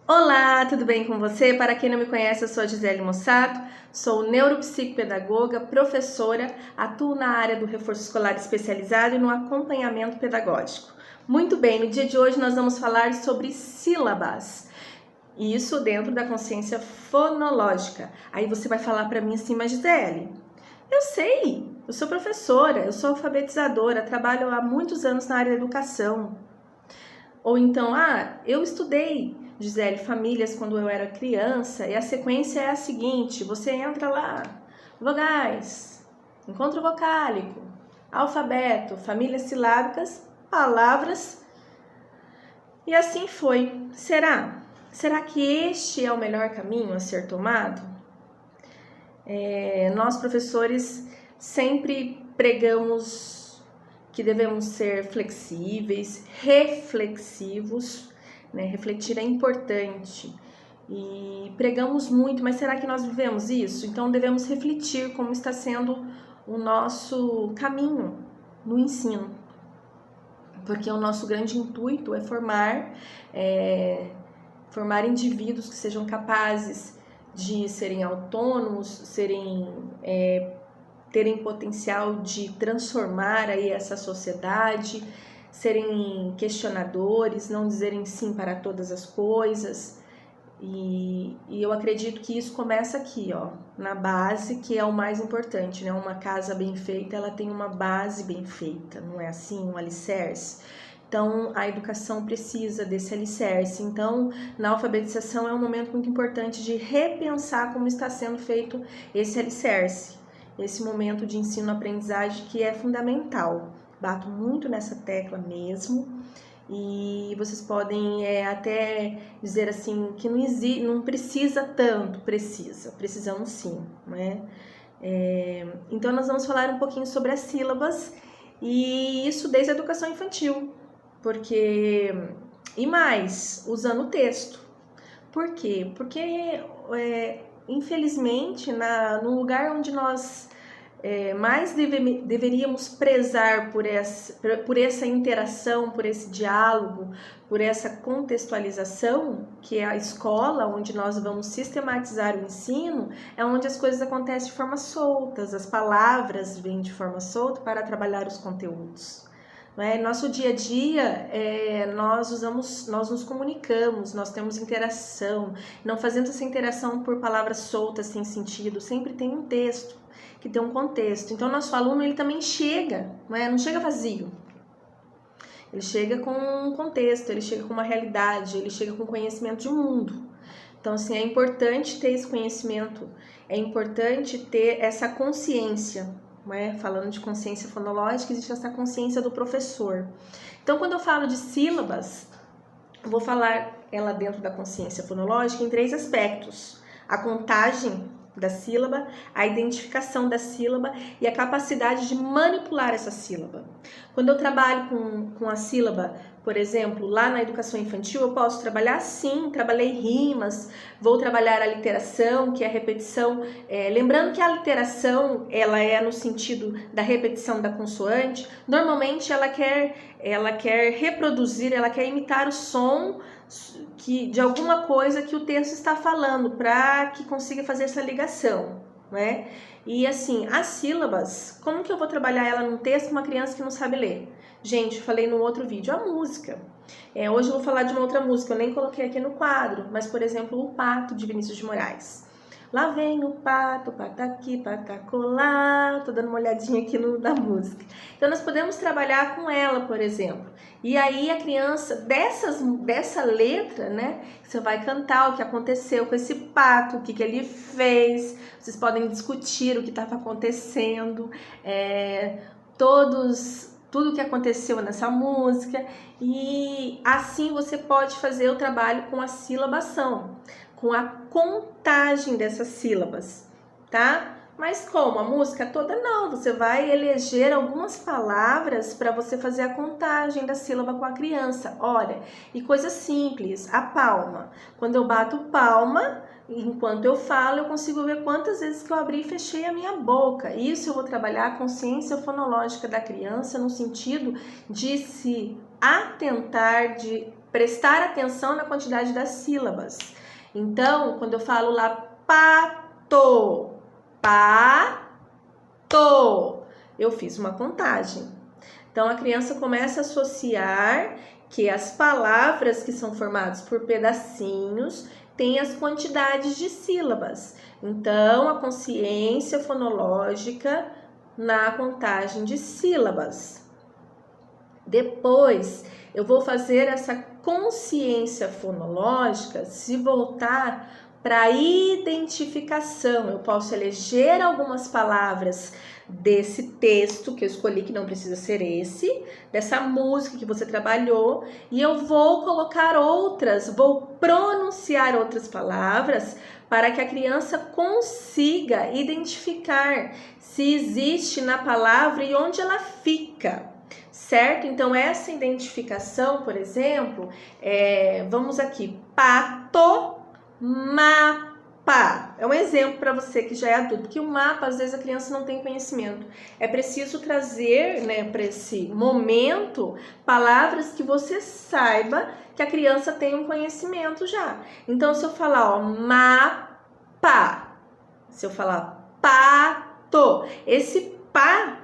Olá, tudo bem com você? Para quem não me conhece, eu sou a Gisele Mossato, sou neuropsicopedagoga, professora, atuo na área do reforço escolar especializado e no acompanhamento pedagógico. Muito bem, no dia de hoje nós vamos falar sobre sílabas, isso dentro da consciência fonológica. Aí você vai falar para mim assim, mas Gisele, eu sei, eu sou professora, eu sou alfabetizadora, trabalho há muitos anos na área da educação. Ou então, eu estudei, Gisele, famílias quando eu era criança, e a sequência é a seguinte: você entra lá, vogais, encontro vocálico, alfabeto, famílias silábicas, palavras, e assim foi. Será? Será que este é o melhor caminho a ser tomado? Nós, professores, sempre pregamos que devemos ser flexíveis, reflexivos, né? Refletir é importante e pregamos muito, mas será que nós vivemos isso? Então devemos refletir como está sendo o nosso caminho no ensino, porque o nosso grande intuito é formar indivíduos que sejam capazes de serem autônomos, terem potencial de transformar aí essa sociedade, serem questionadores, não dizerem sim para todas as coisas. E eu acredito que isso começa aqui, ó, na base, que é o mais importante, né? Uma casa bem feita, ela tem uma base bem feita, não é assim? Um alicerce. Então, a educação precisa desse alicerce. Então, na alfabetização é um momento muito importante de repensar como está sendo feito esse alicerce, esse momento de ensino-aprendizagem que é fundamental. Bato muito nessa tecla mesmo. E vocês podem até dizer assim que não precisa tanto, precisamos sim, né? Então nós vamos falar um pouquinho sobre as sílabas e isso desde a educação infantil, porque e mais usando o texto. Por quê? Porque infelizmente no lugar onde nós mais deveríamos prezar por essa interação, por esse diálogo, por essa contextualização, que é a escola, onde nós vamos sistematizar o ensino, é onde as coisas acontecem de forma soltas, as palavras vêm de forma solta para trabalhar os conteúdos. Nosso dia a dia, nós nos comunicamos, nós temos interação, não fazendo essa interação por palavras soltas, sem sentido, sempre tem um texto que tem um contexto. Então, nosso aluno, ele também chega, não chega vazio. Ele chega com um contexto, ele chega com uma realidade, ele chega com conhecimento de mundo. Então, assim, é importante ter esse conhecimento, é importante ter essa consciência, Falando de consciência fonológica, existe essa consciência do professor. Então, quando eu falo de sílabas, eu vou falar ela dentro da consciência fonológica em 3 aspectos: a contagem da sílaba, a identificação da sílaba e a capacidade de manipular essa sílaba. Quando eu trabalho com a sílaba, por exemplo, lá na educação infantil, eu posso trabalhar sim, trabalhei rimas, vou trabalhar a literação, que é a repetição, lembrando que a literação, ela é no sentido da repetição da consoante, normalmente ela quer reproduzir, ela quer imitar o som de alguma coisa que o texto está falando, para que consiga fazer essa ligação, né? E assim, as sílabas, como que eu vou trabalhar ela num texto com uma criança que não sabe ler? Gente, eu falei no outro vídeo, a música. Hoje eu vou falar de uma outra música, eu nem coloquei aqui no quadro, mas, por exemplo, O Pato, de Vinícius de Moraes. Lá vem o pato, pataqui, patacolá. Tô dando uma olhadinha aqui na música. Então, nós podemos trabalhar com ela, por exemplo. E aí, a criança, dessa letra, né? Você vai cantar o que aconteceu com esse pato, o que ele fez. Vocês podem discutir o que estava acontecendo. Tudo o que aconteceu nessa música. E assim você pode fazer o trabalho com a silabação, com a contagem dessas sílabas, tá? Mas como? A música toda não, você vai eleger algumas palavras para você fazer a contagem da sílaba com a criança. Olha, e coisa simples, a palma. Quando eu bato palma, enquanto eu falo, eu consigo ver quantas vezes que eu abri e fechei a minha boca. Isso eu vou trabalhar a consciência fonológica da criança no sentido de se atentar, de prestar atenção na quantidade das sílabas. Então, quando eu falo lá pato, eu fiz uma contagem. Então, a criança começa a associar que as palavras que são formadas por pedacinhos têm as quantidades de sílabas. Então, a consciência fonológica na contagem de sílabas. Depois, eu vou fazer essa consciência fonológica se voltar para a identificação. Eu posso eleger algumas palavras desse texto que eu escolhi, que não precisa ser esse, dessa música que você trabalhou, e eu vou colocar outras, vou pronunciar outras palavras para que a criança consiga identificar se existe na palavra e onde ela fica. Certo? Então, essa identificação, por exemplo, vamos aqui, pato, mapa. É um exemplo para você que já é adulto, porque o mapa, às vezes, a criança não tem conhecimento. É preciso trazer, né, para esse momento, palavras que você saiba que a criança tem um conhecimento já. Então, se eu falar, ó, mapa, se eu falar pato, esse pá,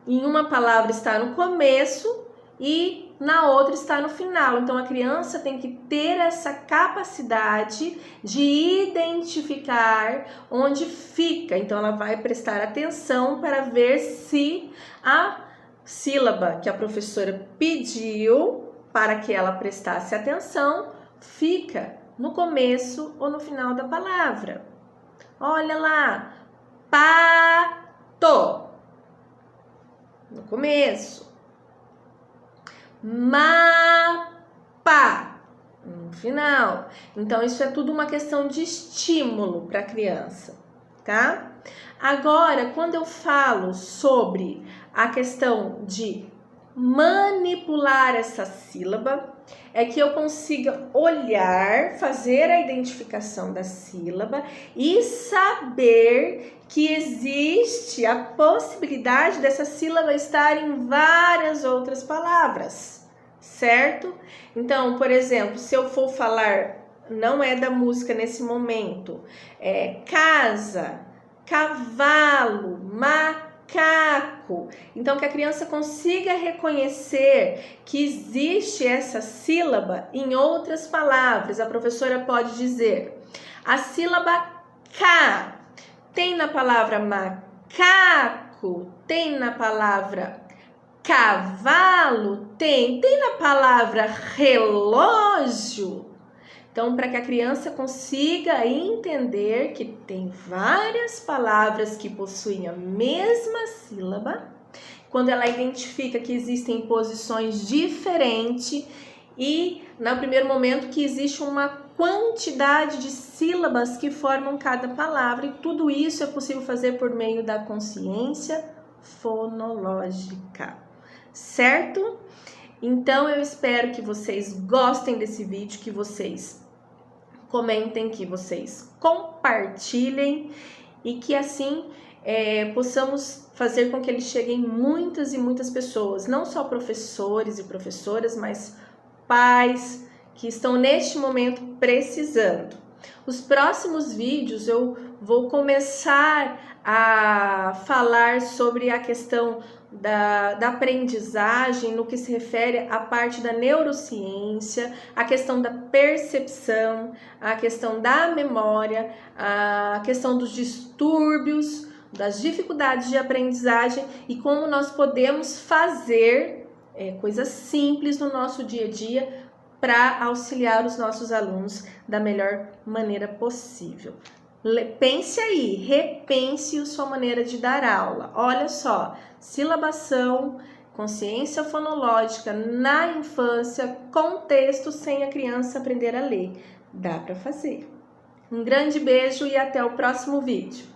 em uma palavra está no começo e na outra está no final. Então, a criança tem que ter essa capacidade de identificar onde fica. Então, ela vai prestar atenção para ver se a sílaba que a professora pediu para que ela prestasse atenção fica no começo ou no final da palavra. Olha lá, pato. No começo, mapa, no final. Então, isso é tudo uma questão de estímulo para a criança, tá? Agora, quando eu falo sobre a questão de manipular essa sílaba, é que eu consiga olhar, fazer a identificação da sílaba e saber que existe a possibilidade dessa sílaba estar em várias outras palavras, certo? Então, por exemplo, se eu for falar, não é da música nesse momento, casa, cavalo, macaco. Então, que a criança consiga reconhecer que existe essa sílaba em outras palavras. A professora pode dizer, a sílaba K tem na palavra macaco, tem na palavra cavalo, tem na palavra relógio. Então, para que a criança consiga entender que tem várias palavras que possuem a mesma sílaba, quando ela identifica que existem posições diferentes e, no primeiro momento, que existe uma quantidade de sílabas que formam cada palavra, e tudo isso é possível fazer por meio da consciência fonológica, certo? Então, eu espero que vocês gostem desse vídeo, que vocês comentem, que vocês compartilhem e que assim possamos fazer com que ele chegue em muitas e muitas pessoas, não só professores e professoras, mas pais que estão neste momento precisando. Os próximos vídeos eu vou começar a falar sobre a questão da aprendizagem no que se refere à parte da neurociência, a questão da percepção, a questão da memória, a questão dos distúrbios, das dificuldades de aprendizagem e como nós podemos fazer coisas simples no nosso dia a dia para auxiliar os nossos alunos da melhor maneira possível. Pense aí, repense a sua maneira de dar aula. Olha só, silabação, consciência fonológica na infância, com texto sem a criança aprender a ler. Dá para fazer. Um grande beijo e até o próximo vídeo.